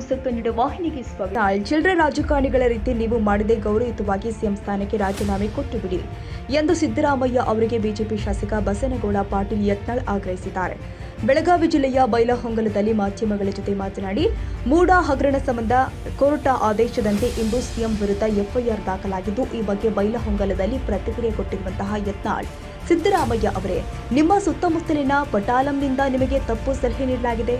News Kannada ವಾಹಿನಿಗೆ ಸ್ವಾಗತ. ಚಿಲ್ಲರೆ ರಾಜಕಾರಣಿಗಳ ರೀತಿ ನೀವು ಮಾಡದೆ ಗೌರವಯುತವಾಗಿ ಸಿಎಂ ಸ್ಥಾನಕ್ಕೆ ರಾಜೀನಾಮೆ ಕೊಟ್ಟು ಬಿಡಿ ಎಂದು ಸಿದ್ದರಾಮಯ್ಯ ಅವರಿಗೆ ಬಿಜೆಪಿ ಶಾಸಕ ಬಸನಗೌಡ ಪಾಟೀಲ್ ಯತ್ನಾಳ್ ಆಗ್ರಹಿಸಿದ್ದಾರೆ. ಬೆಳಗಾವಿ ಜಿಲ್ಲೆಯ ಬೈಲಹೊಂಗಲದಲ್ಲಿ ಮಾಧ್ಯಮಗಳ ಜೊತೆ ಮಾತನಾಡಿ, ಮೂಡಾ ಹಗರಣ ಸಂಬಂಧ ಕೋರ್ಟ್ ಆದೇಶದಂತೆ ಇಂದು ಸಿಎಂ ವಿರುದ್ಧ ಎಫ್ಐಆರ್ ದಾಖಲಾಗಿದ್ದು, ಈ ಬಗ್ಗೆ ಬೈಲಹೊಂಗಲದಲ್ಲಿ ಪ್ರತಿಕ್ರಿಯೆ ಕೊಟ್ಟಿರುವಂತಹ ಯತ್ನಾಳ್, ಸಿದ್ದರಾಮಯ್ಯ ಅವರೇ, ನಿಮ್ಮ ಸುತ್ತಮುತ್ತಲಿನ ಪಟಾಲಂನಿಂದ ನಿಮಗೆ ತಪ್ಪು ಸಲಹೆ ನೀಡಲಾಗಿದೆ.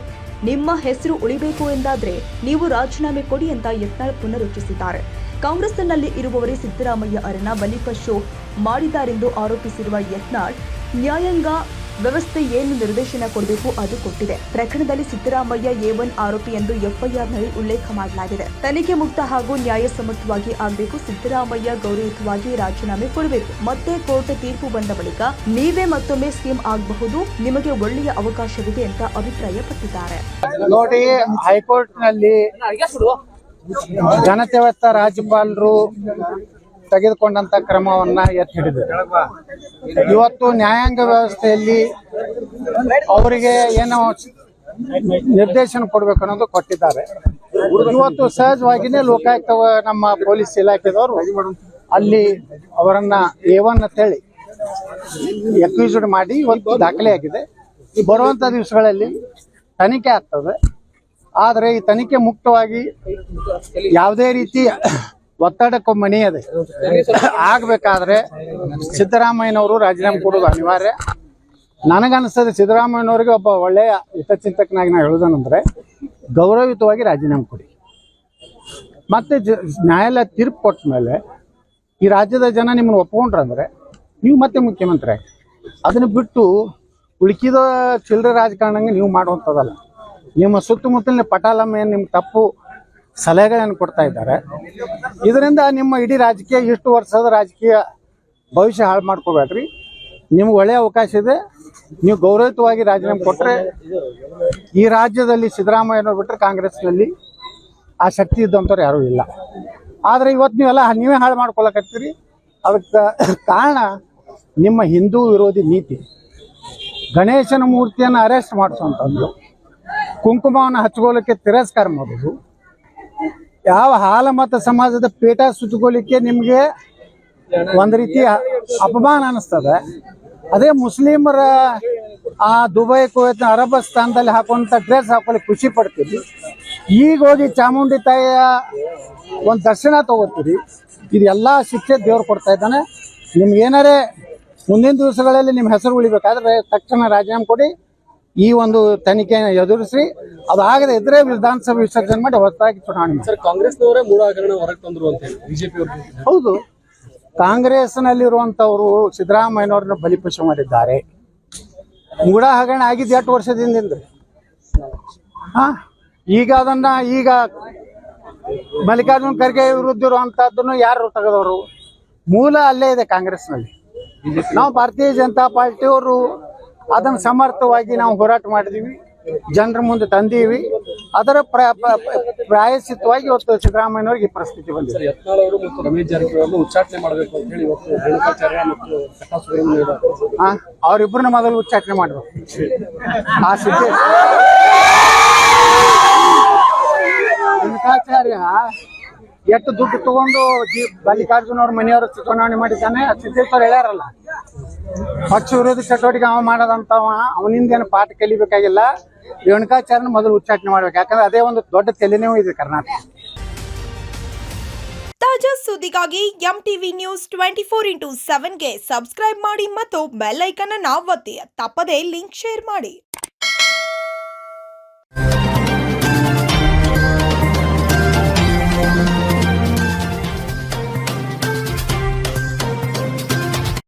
ನಿಮ್ಮ ಹೆಸರು ಉಳಿಬೇಕು ಎಂದಾದ್ರೆ ನೀವು ರಾಜೀನಾಮೆ ಕೊಡಿ ಅಂತ ಯತ್ನಾಳ್ ಪುನರುಚ್ಚರಿಸಿದ್ದಾರೆ. ಕಾಂಗ್ರೆಸ್ನಲ್ಲಿ ಇರುವವರೇ ಸಿದ್ದರಾಮಯ್ಯ ಅವರನ್ನ ಬಲಿಪಶು ಮಾಡಿದ್ದಾರೆಂದು ಆರೋಪಿಸಿರುವ ಯತ್ನಾಳ್, ನ್ಯಾಯಾಂಗ ವ್ಯವಸ್ಥೆ ಏನು ನಿರ್ದೇಶನ ಕೊಡಬೇಕು ಅದು ಕೊಟ್ಟಿದೆ. ಪ್ರಕರಣದಲ್ಲಿ ಸಿದ್ದರಾಮಯ್ಯ A1 ಆರೋಪಿ ಎಂದು ಎಫ್ಐಆರ್ನಲ್ಲಿ ಉಲ್ಲೇಖ ಮಾಡಲಾಗಿದೆ. ತನಿಖೆ ಮುಕ್ತ ಹಾಗೂ ನ್ಯಾಯಸಮ್ಮತವಾಗಿ ಆಗಬೇಕು. ಸಿದ್ದರಾಮಯ್ಯ ಗೌರವಯುತವಾಗಿ ರಾಜೀನಾಮೆ ಕೊಡಬೇಕು. ಮತ್ತೆ ಕೋರ್ಟ್ ತೀರ್ಪು ಬಂದ ಬಳಿಕ ನೀವೇ ಮತ್ತೊಮ್ಮೆ ಸಿಎಂ ಆಗಬಹುದು. ನಿಮಗೆ ಒಳ್ಳೆಯ ಅವಕಾಶವಿದೆ ಅಂತ ಅಭಿಪ್ರಾಯಪಟ್ಟಿದ್ದಾರೆ. ನೋಡಿ, ಹೈಕೋರ್ಟ್ ನಲ್ಲಿ ಘನತೆವತ್ತ ರಾಜ್ಯಪಾಲರು ತೆಗೆದುಕೊಂಡಂತ ಕ್ರಮವನ್ನ ಎತ್ತಿ ಹಿಡಿದರು. ಇವತ್ತು ನ್ಯಾಯಾಂಗ ವ್ಯವಸ್ಥೆಯಲ್ಲಿ ಅವರಿಗೆ ಏನೋ ನಿರ್ದೇಶನ ಕೊಡಬೇಕು ಅನ್ನೋದು ಕೊಟ್ಟಿದ್ದಾರೆ. ಇವತ್ತು ಸಹಜವಾಗಿನೇ ಲೋಕಾಯುಕ್ತ ನಮ್ಮ ಪೊಲೀಸ್ ಇಲಾಖೆದವರು ಅಲ್ಲಿ ಅವರನ್ನ A1 ಅಂತೇಳಿ ಅಕ್ಯೂಸ್ಡ್ ಮಾಡಿ ಇವತ್ತು ದಾಖಲೆಯಾಗಿದೆ. ಬರುವಂತ ದಿವಸಗಳಲ್ಲಿ ತನಿಖೆ ಆಗ್ತದೆ. ಆದರೆ ಈ ತನಿಖೆ ಮುಕ್ತವಾಗಿ ಯಾವುದೇ ರೀತಿ ಒತ್ತಡಕ್ಕೂ ಮಣಿಯದೆ ಆಗ್ಬೇಕಾದ್ರೆ ಸಿದ್ದರಾಮಯ್ಯನವರು ರಾಜೀನಾಮೆ ಕೊಡೋದು ಅನಿವಾರ್ಯ. ನನಗನ್ನಿಸ್ತದೆ ಸಿದ್ದರಾಮಯ್ಯನವರಿಗೆ ಒಬ್ಬ ಒಳ್ಳೆಯ ಹಿತಚಿಂತಕನಾಗಿ ನಾವು ಹೇಳೋದಂದ್ರೆ ಗೌರವಯುತವಾಗಿ ರಾಜೀನಾಮೆ ಕೊಡಿ. ಮತ್ತೆ ನ್ಯಾಯಾಲಯ ತೀರ್ಪು ಕೊಟ್ಟ ಮೇಲೆ ಈ ರಾಜ್ಯದ ಜನ ನಿಮ್ಮನ್ನು ಒಪ್ಕೊಂಡ್ರಂದ್ರೆ ನೀವು ಮತ್ತೆ ಮುಖ್ಯಮಂತ್ರಿ ಆಗಿ, ಅದನ್ನು ಬಿಟ್ಟು ಉಳುಕಿದ ಚಿಲ್ಲರೆ ರಾಜಕಾರಣಂಗೆ ನೀವು ಮಾಡುವಂಥದ್ದಲ್ಲ. ನಿಮ್ಮ ಸುತ್ತಮುತ್ತಲಿನ ಪಟಾಲಮ್ಮ ಏನು ನಿಮ್ಮ ತಪ್ಪು ಸಲಹೆಗಳನ್ನು ಕೊಡ್ತಾ ಇದ್ದಾರೆ. ಇದರಿಂದ ನಿಮ್ಮ ಇಡೀ ರಾಜಕೀಯ ಇಷ್ಟು ವರ್ಷದ ರಾಜಕೀಯ ಭವಿಷ್ಯ ಹಾಳು ಮಾಡ್ಕೋಬೇಡ್ರಿ. ನಿಮ್ಗೆ ಒಳ್ಳೆಯ ಅವಕಾಶ ಇದೆ. ನೀವು ಗೌರವಯುತವಾಗಿ ರಾಜೀನಾಮೆ ಕೊಟ್ಟರೆ ಈ ರಾಜ್ಯದಲ್ಲಿ ಸಿದ್ದರಾಮಯ್ಯನವ್ರು ಬಿಟ್ಟರೆ ಕಾಂಗ್ರೆಸ್ನಲ್ಲಿ ಆ ಶಕ್ತಿ ಇದ್ದಂಥವ್ರು ಯಾರೂ ಇಲ್ಲ. ಆದರೆ ಇವತ್ತು ನೀವೇ ಹಾಳು ಮಾಡ್ಕೊಳಕತ್ತೀರಿ. ಅದಕ್ಕೆ ಕಾರಣ ನಿಮ್ಮ ಹಿಂದೂ ವಿರೋಧಿ ನೀತಿ. ಗಣೇಶನ ಮೂರ್ತಿಯನ್ನು ಅರೆಸ್ಟ್ ಮಾಡಿಸುವಂಥದ್ದು, ಕುಂಕುಮವನ್ನು ಹಚ್ಕೊಳ್ಳಿಕ್ಕೆ ತಿರಸ್ಕಾರ ಮಾಡೋದು, ಯಾವ ಹಾಲಮತ ಸಮಾಜದ ಪೇಟ ಸುತ್ತುಕೊಳ್ಳಿಕ್ಕೆ ನಿಮಗೆ ಒಂದು ರೀತಿಯ ಅಪಮಾನ ಅನಿಸ್ತದೆ. ಅದೇ ಮುಸ್ಲಿಮರ ಆ ದುಬೈ, ಕುವೈತ್, ಅರಬಸ್ತಾನದಲ್ಲಿ ಹಾಕುವಂಥ ಡ್ರೆಸ್ ಹಾಕೊಳ್ಳಿಕ್ಕೆ ಖುಷಿ ಪಡ್ತೀರಿ. ಈಗ ಹೋಗಿ ಚಾಮುಂಡಿ ತಾಯಿಯ ಒಂದು ದರ್ಶನ ತಗೋತೀರಿ. ಇದೆಲ್ಲ ಶಿಕ್ಷೆ ದೇವ್ರು ಕೊಡ್ತಾ ಇದ್ದಾನೆ. ನಿಮ್ಗೆ ಏನಾರೇ ಮುಂದಿನ ದಿವಸಗಳಲ್ಲಿ ನಿಮ್ಮ ಹೆಸರು ಉಳಿಬೇಕಾದ್ರೆ ತಕ್ಷಣ ರಾಜೀನಾಮೆ ಕೊಡಿ. ಈ ಒಂದು ತನಿಖೆಯನ್ನು ಎದುರಿಸಿ, ಅದಾಗದೆ ಇದ್ರೆ ವಿಧಾನಸಭೆ ವಿಸರ್ಜನೆ ಮಾಡಿ ಹೊಸದಾಗಿ ಚುನಾವಣೆ. ಸರ್, ಕಾಂಗ್ರೆಸ್ನವರೇ ಮೂಡ ಹಗರಣ ಹೊರಗೆ ತಂದ್ರು ಅಂತ ಹೇಳಿ ಬಿಜೆಪಿ ಅವರು. ಹೌದು, ಕಾಂಗ್ರೆಸ್ನಲ್ಲಿರುವಂಥವರು ಸಿದ್ದರಾಮಯ್ಯನವ್ರನ್ನ ಬಲಿಪಶು ಮಾಡಿದ್ದಾರೆ. ಮೂಡ ಹಗರಣ ಆಗಿದ್ದು 8 ವರ್ಷದಿಂದ. ಈಗ ಅದನ್ನ ಮಲ್ಲಿಕಾರ್ಜುನ್ ಖರ್ಗೆ ವಿರುದ್ಧ ಇರುವಂತಹದ್ದನ್ನು ಯಾರು ತೆಗೆದವರು? ಮೂಲ ಅಲ್ಲೇ ಇದೆ ಕಾಂಗ್ರೆಸ್ನಲ್ಲಿ. ನಾವು ಭಾರತೀಯ ಜನತಾ ಪಾರ್ಟಿಯವರು ಅದನ್ನು ಸಮರ್ಥವಾಗಿ ನಾವು ಹೋರಾಟ ಮಾಡಿದೀವಿ, ಜನರ ಮುಂದೆ ತಂದೀವಿ. ಅದರ ಪ್ರಾಯಶ್ಚಿತ್ತವಾಗಿ ಇವತ್ತು ಸಿದ್ದರಾಮಯ್ಯನವ್ರಿಗೆ ಈ ಪರಿಸ್ಥಿತಿ ಬಂದಿದೆ. ಯತ್ನಾಳ್ ಅವರು ಮತ್ತು ರಮೇಶ್ ಜಾರಕಿಹೊಳಿ ಉಚ್ಚಾಟನೆ ಮಾಡಬೇಕು ಅಂತ ಹೇಳಿ ಇವತ್ತು ರೇಣುಕಾಚಾರ್ಯ ಮತ್ತು ಅವರಿಬ್ಬರನ್ನ ಮೊದಲು ಉಚ್ಚಾಟನೆ ಮಾಡಬೇಕು. ಆ ಸಿದ್ದೇಶ್ ರೇಣುಕಾಚಾರ್ಯ ಎಷ್ಟು ದುಡ್ಡು ತಗೊಂಡು ಮಲ್ಲಿಕಾರ್ಜುನ ಅವ್ರ ಮನೆಯವರು ಚುನಾವಣೆ ಮಾಡಿದ್ದಾನೆ. ಸಿದ್ದೇಶ್ವರ್ ಹೇಳ್ಯಾರಲ್ಲ, ಪಕ್ಷ ವಿರೋಧಿ ಚಟುವಟಿಕೆ ಅವ ಮಾಡೋದಂತವ, ಅವನಿಂದ ಏನು ಪಾಠ ಕಲಿಬೇಕಾಗಿಲ್ಲ. ರೇಣುಕಾಚಾರ್ಯನ ಮೊದಲು ಉಚ್ಚಾಟನೆ ಮಾಡ್ಬೇಕು. ಯಾಕಂದ್ರೆ ಅದೇ ಒಂದು ದೊಡ್ಡ ತಲೆನೋವು ಇದೆ ಕರ್ನಾಟಕ. ತಾಜಾ ಸುದ್ದಿಗಾಗಿ MTV News 24x7ಗೆ ಸಬ್ಸ್ಕ್ರೈಬ್ ಮಾಡಿ ಮತ್ತು ಬೆಲ್ ಐಕಾನ್ ಅನ್ನು ಒತ್ತಿ. ತಪ್ಪದೇ ಲಿಂಕ್ ಶೇರ್ ಮಾಡಿ.